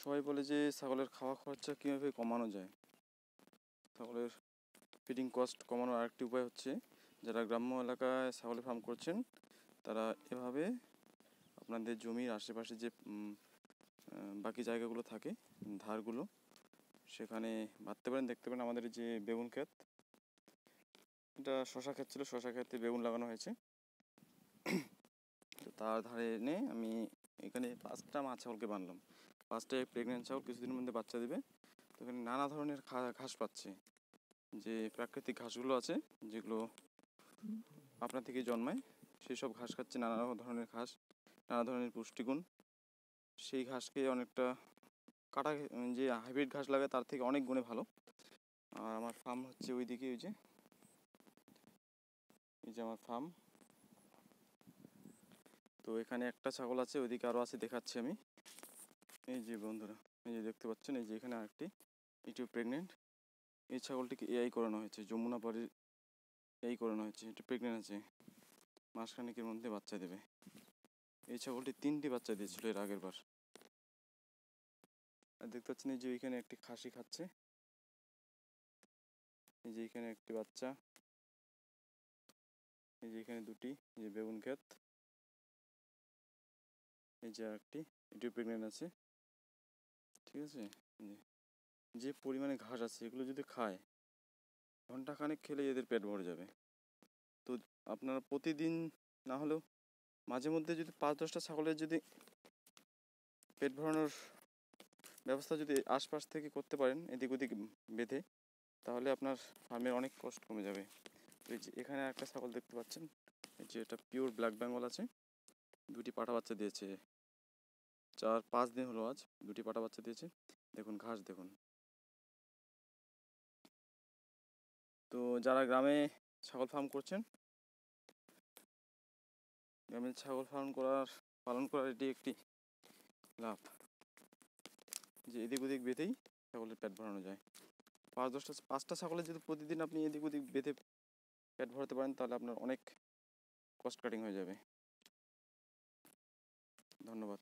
সবাই বলে যে ছাগলের খাওয়া খরচা কীভাবে কমানো যায়। ছাগলের ফিডিং কস্ট কমানোর আরেকটি উপায় হচ্ছে, যারা গ্রাম্য এলাকায় ছাগলের ফার্ম করছেন তারা এভাবে আপনাদের জমির আশেপাশে যে বাকি জায়গাগুলো থাকে, ধারগুলো, সেখানে বাঁধতে পারেন। দেখতে পারেন আমাদের যে বেগুন ক্ষেত, এটা শশা ক্ষেত ছিল, শশা ক্ষেতে বেগুন লাগানো হয়েছে। তো তার ধারে এনে আমি এখানে 5টা মা ছাগলকে বানলাম। 5টাই প্রেগনেন্ট ছাগল, কিছুদিনের মধ্যে বাচ্চা দেবে। তো এখানে নানা ধরনের ঘাস পাচ্ছে, যে প্রাকৃতিক ঘাসগুলো আছে যেগুলো আপনার থেকে জন্মায়, সেই সব ঘাস খাচ্ছে। নানা ধরনের ঘাস, নানা ধরনের পুষ্টিগুণ। সেই ঘাসকে অনেকটা কাটা, যে হাইব্রিড ঘাস লাগে তার থেকে অনেক গুণে ভালো। আর আমার ফার্ম হচ্ছে ওইদিকে, এই যে আমার ফার্ম। তো এখানে একটা ছাগল আছে, ওইদিকে আরও আছে, দেখাচ্ছি আমি। এই যে বন্ধুরা, এই যে দেখতে পাচ্ছেন, এই যে এখানে আরেকটি, এটিও প্রেগনেন্ট। এই ছাগলটিকে এআই করানো হয়েছে, যমুনা বাড়ির এআই করানো হয়েছে। এটা প্রেগনেন্ট আছে, মাসখানেকের মধ্যে বাচ্চা দেবে। এই ছাগলটি 3টি বাচ্চা দিয়েছিল এর আগের বার। আর দেখতে পাচ্ছেন এই যে ওইখানে একটি খাসি খাচ্ছে, এই যে এখানে একটি বাচ্চা, এই যে এখানে 2টি, এই যে বেগুন ক্ষেত, এই যে আরেকটি, এটিও প্রেগনেন্ট আছে। ঠিক আছে, যে পরিমাণে ঘাস আছে এগুলো যদি খায়, ঘন্টাখানেক খেলে এদের পেট ভরে যাবে। তো আপনারা প্রতিদিন না হলেও মাঝে মধ্যে যদি 5-10টা ছাগলের যদি পেট ভরানোর ব্যবস্থা যদি আশপাশ থেকে করতে পারেন, এদিক ওদিক বেঁধে, তাহলে আপনার ফার্মের অনেক কষ্ট কমে যাবে। এই যে এখানে একটা ছাগল দেখতে পাচ্ছেন, এই যে এটা পিওর ব্ল্যাক বেঙ্গল আছে, 2টি পাঠা বাচ্চা দিয়েছে। 4-5 দিন হলো আজ, 2টি পাঠা বাচ্চা দিয়েছে। দেখুন ঘাস দেখুন। তো যারা গ্রামে ছাগল ফার্ম করছেন, গ্রামে ছাগল পালন করার এটি একটি লাভ, যে এদিক ওদিক বেঁধেই ছাগলের পেট ভরানো যায়। 5টা ছাগলের যদি প্রতিদিন আপনি এদিক ওদিক বেঁধে পেট ভরাতে পারেন, তাহলে আপনার অনেক কস্ট কাটিং হয়ে যাবে। ধন্যবাদ।